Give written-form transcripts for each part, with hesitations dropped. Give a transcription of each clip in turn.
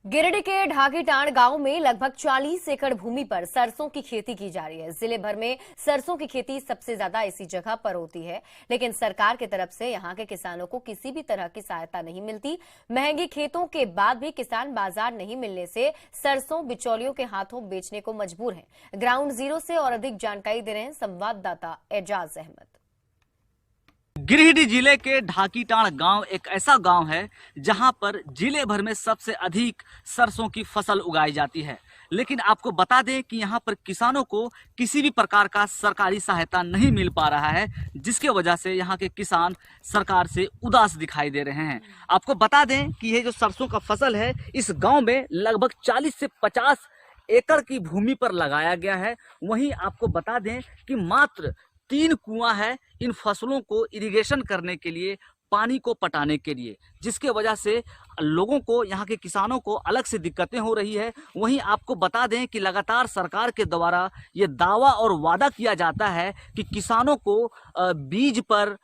गिरिडीह के ढाकीटांड़ गांव में लगभग 40 एकड़ भूमि पर सरसों की खेती की जा रही है। जिले भर में सरसों की खेती सबसे ज्यादा इसी जगह पर होती है, लेकिन सरकार की तरफ से यहां के किसानों को किसी भी तरह की सहायता नहीं मिलती। महंगी खेतों के बाद भी किसान बाजार नहीं मिलने से सरसों बिचौलियों के हाथों बेचने को मजबूर हैं। ग्राउंड जीरो से और अधिक जानकारी दे रहे हैं संवाददाता एजाज अहमद। गिरिडीह जिले के ढाकीटांड़ गांव एक ऐसा गांव है जहां पर जिले भर में सबसे अधिक सरसों की फसल उगाई जाती है। लेकिन आपको बता दें कि यहां पर किसानों को किसी भी प्रकार का सरकारी सहायता नहीं मिल पा रहा है, जिसके वजह से यहां के किसान सरकार से उदास दिखाई दे रहे हैं। आपको बता दें कि ये जो सरसों का फसल है इस गाँव में लगभग 40 से 50 एकड़ की भूमि पर लगाया गया है। वहीं आपको बता दें कि मात्र 3 कुआं है इन फसलों को इरिगेशन करने के लिए, पानी को पटाने के लिए, जिसके वजह से लोगों को, यहाँ के किसानों को अलग से दिक्कतें हो रही है। वहीं आपको बता दें कि लगातार सरकार के द्वारा ये दावा और वादा किया जाता है कि किसानों को बीज पर,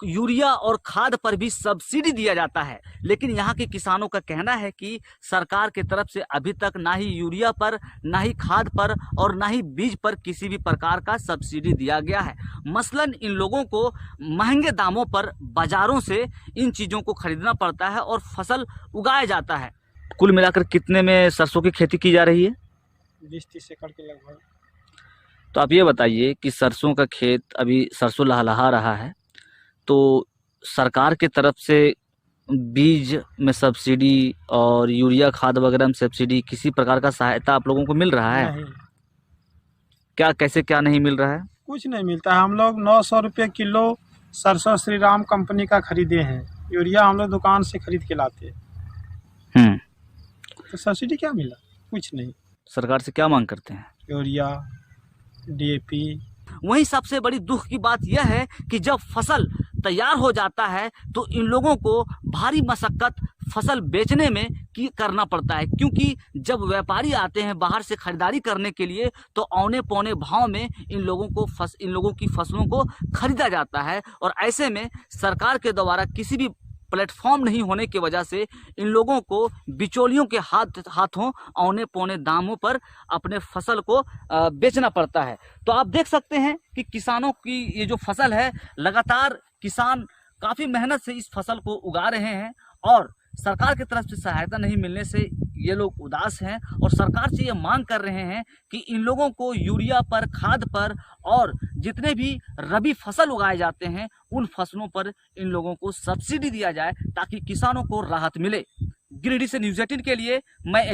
यूरिया और खाद पर भी सब्सिडी दिया जाता है, लेकिन यहाँ के किसानों का कहना है कि सरकार की तरफ से अभी तक ना ही यूरिया पर, ना ही खाद पर और ना ही बीज पर किसी भी प्रकार का सब्सिडी दिया गया है। मसलन इन लोगों को महंगे दामों पर बाजारों से इन चीज़ों को खरीदना पड़ता है और फसल उगाया जाता है। कुल मिलाकर कितने में सरसों की खेती की जा रही है? 20-30 एकड़ के लगभग। तो आप ये बताइए कि सरसों का खेत, अभी सरसों लहलहा रहा है, तो सरकार के तरफ से बीज में सब्सिडी और यूरिया खाद वगैरह में सब्सिडी, किसी प्रकार का सहायता आप लोगों को मिल रहा है? नहीं, क्या, कैसे, क्या नहीं मिल रहा है? कुछ नहीं मिलता है। हम लोग 900 रुपये किलो सरसों श्री राम कंपनी का खरीदे हैं। यूरिया हम लोग दुकान से खरीद के लाते हैं। तो सब्सिडी क्या मिला? कुछ नहीं। सरकार से क्या मांग करते हैं? Urea, DAP। वहीं सबसे बड़ी दुख की बात यह है कि जब फसल तैयार हो जाता है तो इन लोगों को भारी मशक्कत फसल बेचने में करना पड़ता है, क्योंकि जब व्यापारी आते हैं बाहर से खरीदारी करने के लिए तो औने पौने भाव में इन लोगों की फसलों को खरीदा जाता है। और ऐसे में सरकार के द्वारा किसी भी प्लेटफॉर्म नहीं होने की वजह से इन लोगों को बिचौलियों के हाथों औने पौने दामों पर अपने फसल को बेचना पड़ता है। तो आप देख सकते हैं कि किसानों की ये जो फसल है, लगातार किसान काफ़ी मेहनत से इस फसल को उगा रहे हैं और सरकार की तरफ से सहायता नहीं मिलने से ये लोग उदास हैं और सरकार से ये मांग कर रहे हैं कि इन लोगों को यूरिया पर, खाद पर और जितने भी रबी फसल उगाए जाते हैं उन फसलों पर इन लोगों को सब्सिडी दिया जाए ताकि किसानों को राहत मिले। गिरिडीह से न्यूज़ 18 के लिए मैं